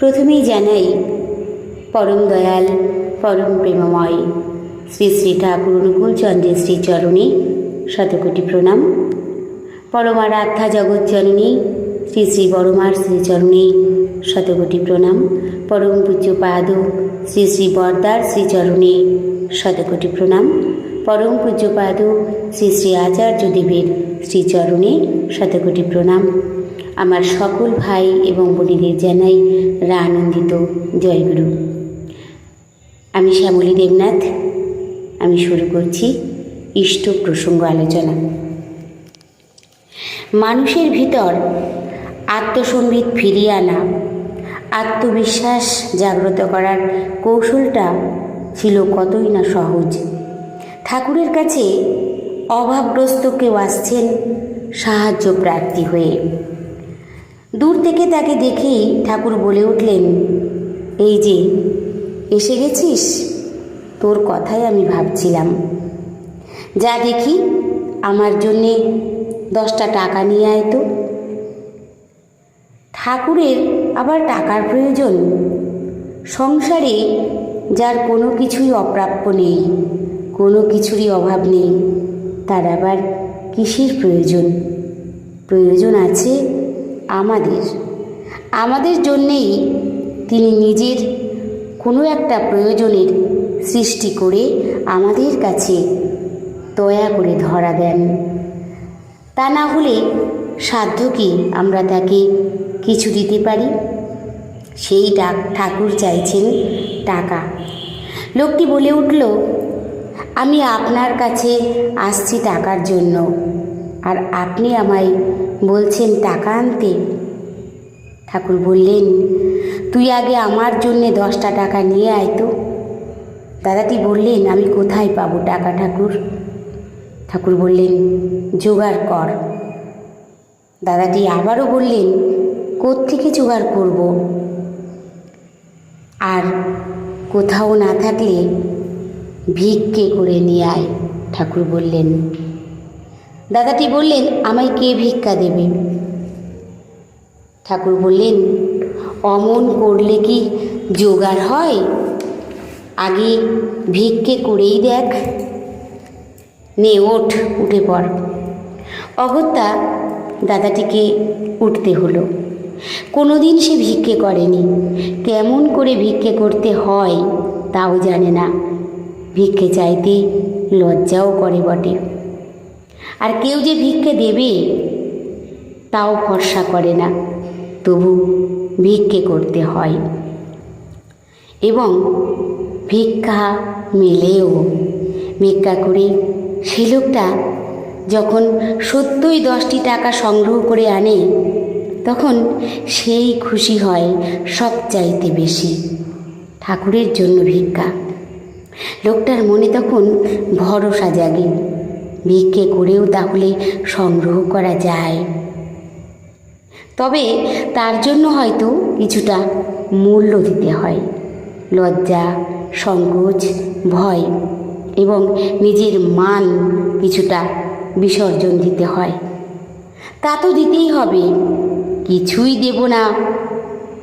প্রথমেই জানাই পরম দয়াল পরম প্রেমময় শ্রী শ্রী ঠাকুর অনুকূলচন্দ্রের শ্রীচরণে শতকোটি প্রণাম। পরমারাধ্যা জগৎজননী শ্রী শ্রী বড়মার শ্রীচরণে শতকোটি প্রণাম। পরম পূজ্যপাদ শ্রী শ্রী বরদার শ্রীচরণে শতকোটি প্রণাম। পরম পূজ্যপাদ শ্রী শ্রী আচার্যদেবের শ্রীচরণে শতকোটি প্রণাম। আমার সকল ভাই এবং বোনেদের জানাই আনন্দিত জয়গুরু। আমি শ্যামলী দেবনাথ। আমি শুরু করছি ইষ্ট প্রসঙ্গ আলোচনা। মানুষের ভিতর আত্মসম্বিত ফিরিয়ে আনা, আত্মবিশ্বাস জাগ্রত করার কৌশলটা ছিল কতই না সহজ। ঠাকুরের কাছে অভাবগ্রস্ত কেউ আসছেন সাহায্য প্রার্থী হয়ে। দূর থেকে তাকে দেখেই ঠাকুর বলে উঠলেন, এই যে এসে গেছিস, তোর কথাই আমি ভাবছিলাম। যা দেখি আমার জন্যে 10টা টাকা নিয়ে আয় তো। ঠাকুরের আবার টাকার প্রয়োজন? সংসারে যার কোনো কিছুই অপ্রাপ্য নেই, কোনো কিছুরই অভাব নেই, তার আবার কিসের প্রয়োজন? প্রয়োজন আছে আমাদের জন্যেই তিনি নিজের কোনো একটা প্রয়োজনের সৃষ্টি করে আমাদের কাছে দয়া করে ধরা দেন। তা না হলে সাধ্য কি আমরা তাকে কিছু দিতে পারি? সেই ঠাকুর চাইছেন টাকা। লোকটি বলে উঠল, আমি আপনার কাছে আসছি টাকার জন্য, আর আপনি আমায় বলছেন টাকা আনতে। ঠাকুর বললেন, তুই আগে আমার জন্যে 10টা টাকা নিয়ে আয় তো। দাদাটি বললেন, আমি কোথায় পাবো টাকা ঠাকুর? ঠাকুর বললেন, জোগাড় কর। দাদাটি আবারও বললেন, কোত্থেকে জোগাড় করব? আর কোথাও না থাকলে ভিক্ষে করে নিয়ে আয়, ঠাকুর বললেন। দাদাটি বললেন, আমায় কে ভিক্ষা দেবে? ঠাকুর বললেন, অমন করলে কি জোগাড় হয়? আগে ভিক্ষে করেই দেখ। নে উঠে পড়। অগত্যা দাদাটিকে উঠতে হলো। কোনোদিন সে ভিক্ষে করেনি, কেমন করে ভিক্ষে করতে হয় তাও জানে না। ভিক্ষে চাইতে লজ্জাও করে বটে। আর কেউ যে ভিক্ষে দেবে তাও ভরসা করে না, তবু ভিক্ষে করতে হয়, এবং ভিক্ষা মেলেও। ভিক্ষা করে সে লোকটা যখন সত্যই 10টি টাকা সংগ্রহ করে আনে, তখন সেই খুশি হয় সবচাইতে বেশি। ঠাকুরের জন্য ভিক্ষা। লোকটার মনে তখন ভরসা জাগে, ভিক্ষে করেও তাহলে সংগ্রহ করা যায়। তবে তার জন্য হয়তো কিছুটা মূল্য দিতে হয়। লজ্জা, সংকোচ, ভয় এবং নিজের মান কিছুটা বিসর্জন দিতে হয়। তা তো দিতেই হবে। কিছুই দেব না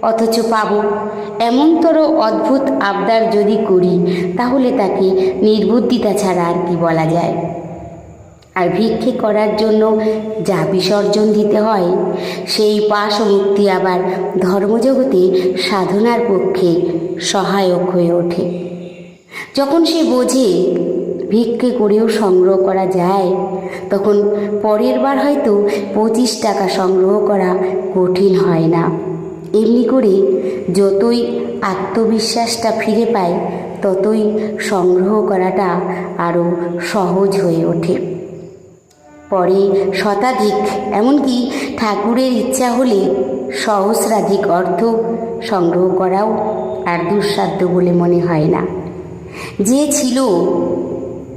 অথচ পাবো, এমনতর অদ্ভুত আবদার যদি করি, তাহলে তাকে নির্বুদ্ধিতা ছাড়া আর কি বলা যায়? আর ভিক্ষে করার জন্য যা বিসর্জন দিতে হয়, সেই পাশ মুক্তি আবার ধর্মজগতে সাধনার পক্ষে সহায়ক হয়ে ওঠে। যখন সে বোঝে ভিক্ষে করেও সংগ্রহ করা যায়, তখন পরের বার হয়তো 25 টাকা সংগ্রহ করা কঠিন হয় না। এমনি করে যতই আত্মবিশ্বাসটা ফিরে পায়, ততই সংগ্রহ করাটা আরও সহজ হয়ে ওঠে। পরে শতাধিক, এমনকি ঠাকুরের ইচ্ছা হলে সহস্রাধিক অর্থ সংগ্রহ করাও আর দুঃসাধ্য বলে মনে হয় না। যে ছিল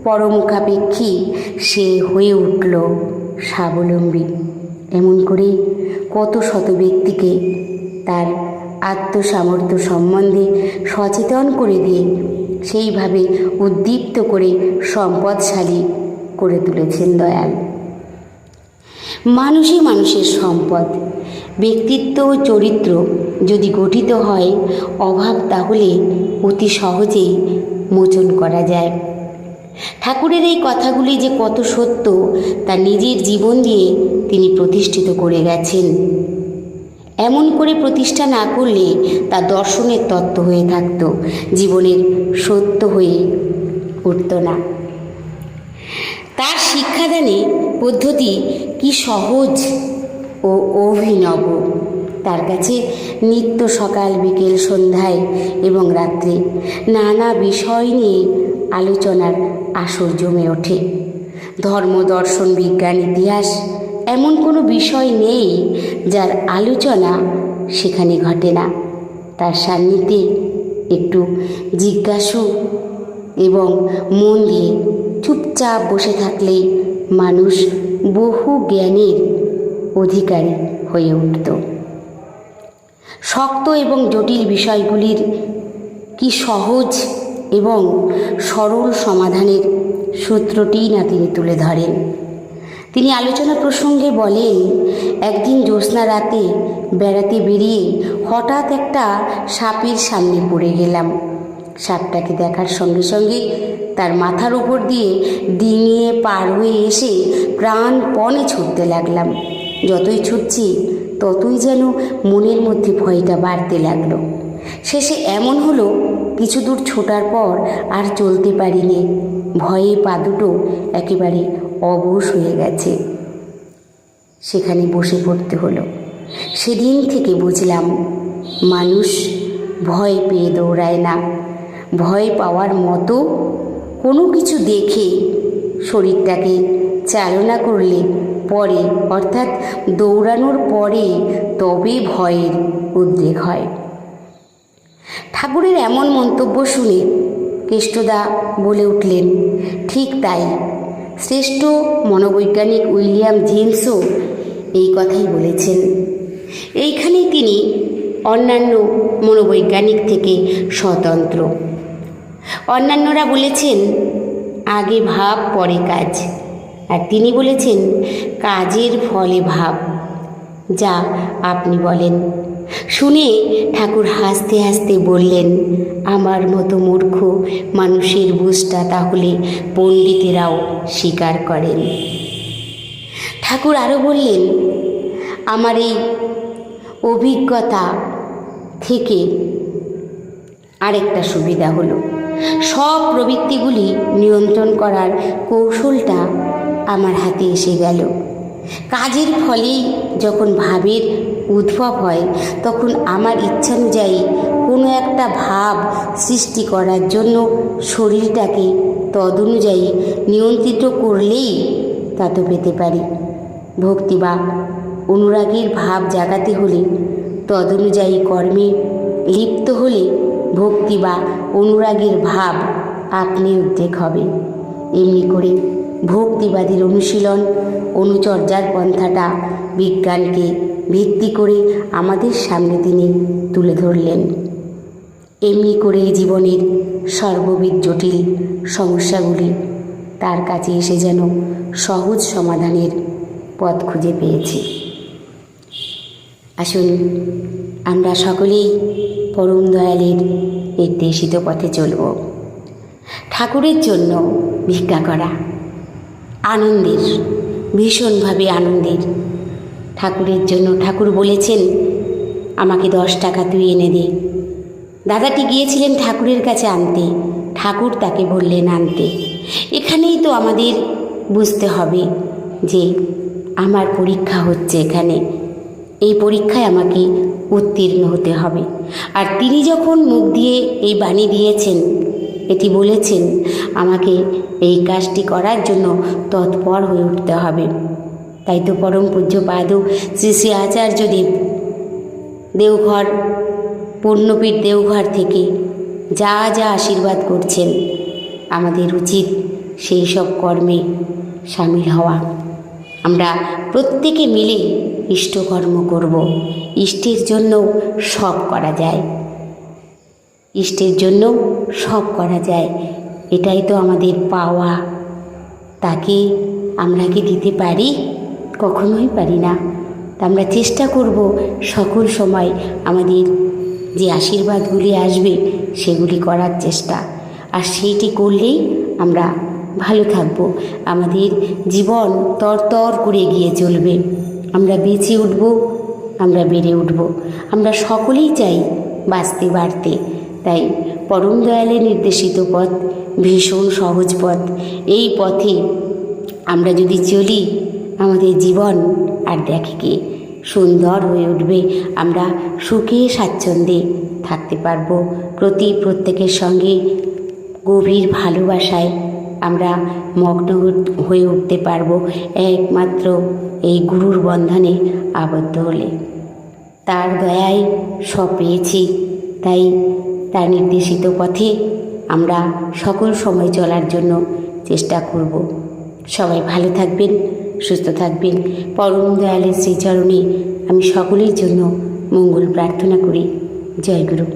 পরমুখাপেক্ষী, সে হয়ে উঠল স্বাবলম্বী। এমন করে কত শত ব্যক্তিকে তার আত্মসামর্থ্য সম্বন্ধে সচেতন করে দিয়ে সেইভাবে উদ্দীপ্ত করে সম্পদশালী করে তুলেছেন দয়াল। মানুষই মানুষের সম্পদ। ব্যক্তিত্ব ও চরিত্র যদি গঠিত হয় অভাব তাহলে অতি সহজেই মোচন করা যায়। ঠাকুরের এই কথাগুলি যে কত সত্য তা নিজের জীবন দিয়ে তিনি প্রতিষ্ঠিত করে গেছেন। এমন করে প্রতিষ্ঠা না করলে তা দর্শনের তত্ত্ব হয়ে থাকত, জীবনের সত্য হয়ে উঠত না। তার শিক্ষাদানে পদ্ধতি কি সহজ ও অভিনব। তার কাছে নিত্য সকাল বিকেল সন্ধ্যায় এবং রাত্রে নানা বিষয় নিয়ে আলোচনার আসর জমে ওঠে। ধর্ম, দর্শন, বিজ্ঞান, ইতিহাস এমন কোনো বিষয় নেই যার আলোচনা সেখানে ঘটে না। তার সান্নিধ্যে একটু জিজ্ঞাসু এবং মন দিয়ে চুপচাপ বসে থাকলেই মানুষ বহু জ্ঞানের অধিকারী হয়ে উঠত। শক্ত এবং জটিল বিষয়গুলির কি সহজ এবং সরল সমাধানের সূত্রটিই না তিনি তুলে ধরেন। তিনি আলোচনা প্রসঙ্গে বলেন, একদিন জ্যোৎস্না রাতে বেড়াতে বেরিয়ে হঠাৎ একটা সাপের সামনে পড়ে গেলাম। সাপটাকে দেখার সঙ্গে সঙ্গে তার মাথার উপর দিয়ে ডিঙিয়ে পার হয়ে এসে প্রাণপণে ছুটতে লাগলাম। যতই ছুটছি ততই যেন মনের মধ্যে ভয়টা বাড়তে লাগলো। শেষে এমন হলো, কিছু দূর ছোটার পর আর চলতে পারিনি। ভয়ে পা দুটো একেবারে অবশ হয়ে গেছে। সেখানে বসে পড়তে হলো। সেদিন থেকে বুঝলাম, মানুষ ভয় পেয়ে দৌড়ায় না। ভয় পাওয়ার মতো কোনো কিছু দেখে শরীরটাকে চালনা করলে পরে, অর্থাৎ দৌড়ানোর পরে তবে ভয়ের উদ্রেক হয়। ঠাকুরের এমন মন্তব্য শুনে কেষ্টদা বলে উঠলেন, ঠিক তাই, শ্রেষ্ঠ মনোবৈজ্ঞানিক উইলিয়াম জেমসও এই কথাই বলেছেন। এইখানেই তিনি অন্যান্য মনোবৈজ্ঞানিক থেকে স্বতন্ত্র। অন্যান্যরা বলেছেন আগে ভাব পরে কাজ, আর তিনি বলেছেন কাজের ফলে ভাব। যা আপনি বলেন। শুনে ঠাকুর হাসতে হাসতে বললেন, আমার মতো মূর্খ মানুষের বুঝটা তাহলে পণ্ডিতেরাও স্বীকার করেন। ঠাকুর আরও বললেন, আমার এই অভিজ্ঞতা থেকে আরেকটা সুবিধা হলো, সব প্রবৃত্তিগুলি নিয়ন্ত্রণ করার কৌশলটা আমার হাতে এসে গেল। কাজের ফলেই যখন ভাবের উদ্ভব হয়, তখন আমার ইচ্ছানুযায়ী কোনো একটা ভাব সৃষ্টি করার জন্য শরীরটাকে তদনুযায়ী নিয়ন্ত্রিত করলেই তা তো পেতে পারি। ভক্তি বা অনুরাগের ভাব জাগাতে হলে তদনুযায়ী কর্মে লিপ্ত হলে ভক্তি বা অনুরাগের ভাব আপনি উদ্রেক হবে। এমনি করে ভক্তিবাদীর অনুশীলন অনুচর্যার পন্থাটা বিজ্ঞানকে ভিত্তি করে আমাদের সামনে তিনি তুলে ধরলেন। এমনি করে জীবনের সর্ববিধ জটিল সমস্যাগুলি তার কাছে এসে যেন সহজ সমাধানের পথ খুঁজে পেয়েছি। আসুন আমরা সকলেই পরম দয়ালের নির্দেশিত পথে চলব। ঠাকুরের জন্য ভিক্ষা করা আনন্দের, ভীষণভাবে আনন্দের। ঠাকুরের জন্য ঠাকুর বলেছেন, আমাকে 10 টাকা তুই এনে দে। দাদাটি গিয়েছিলেন ঠাকুরের কাছে আনতে, ঠাকুর তাকে বললেন আনতে। এখানেই তো আমাদের বুঝতে হবে যে আমার পরীক্ষা হচ্ছে, এখানে এই পরীক্ষায় আমাকে উত্তীর্ণ হতে হবে। আর তিনি যখন মুখ দিয়ে এই বাণী দিয়েছেন, এটি বলেছেন, আমাকে এই কাজটি করার জন্য তৎপর হয়ে উঠতে হবে। তাই তো পরম পূজ্যপাদ শ্রী শ্রী আচার্যদেব দেওঘর, পূর্ণপীঠ দেওঘর থেকে যা যা আশীর্বাদ করছেন, আমাদের উচিত সেই সব কর্মে সামিল হওয়া। আমরা প্রত্যেকে মিলে ইষ্টকর্ম করব। ইষ্টের জন্য সব করা যায়, ইষ্টের জন্য সব করা যায়। এটাই তো আমাদের পাওয়া। তাকে আমরা কি দিতে পারি? কখনোই পারি না। তা আমরা চেষ্টা করব সকল সময় আমাদের যে আশীর্বাদগুলি আসবে সেগুলি করার চেষ্টা, আর সেইটি করলেই আমরা ভালো থাকব। আমাদের জীবন তরতর করে এগিয়ে চলবে, আমরা বেঁচে উঠব, আমরা বেড়ে উঠব। আমরা সকলেই চাই বাঁচতে বাড়তে। তাই পরম দয়ালের নির্দেশিত পথ ভীষণ সহজ পথ। এই পথে আমরা যদি চলি, আমাদের জীবন আর দেখে কে সুন্দর হয়ে উঠবে। আমরা সুখে স্বাচ্ছন্দ্যে থাকতে পারবো। প্রত্যেকের সঙ্গে গভীর ভালোবাসায় আমরা মগ্ন হয়ে উঠতে পারবো, একমাত্র এই গুরুর বন্ধনে আবদ্ধ হলে। তার দয়ায় সব পেয়েছি, তাই তার নির্দেশিত পথে আমরা সকল সময় চলার জন্য চেষ্টা করব। সবাই ভালো থাকবেন, সুস্থ থাকবেন। পরম দয়ালের শ্রীচরণে আমি সকলের জন্য মঙ্গল প্রার্থনা করি। জয় গুরু।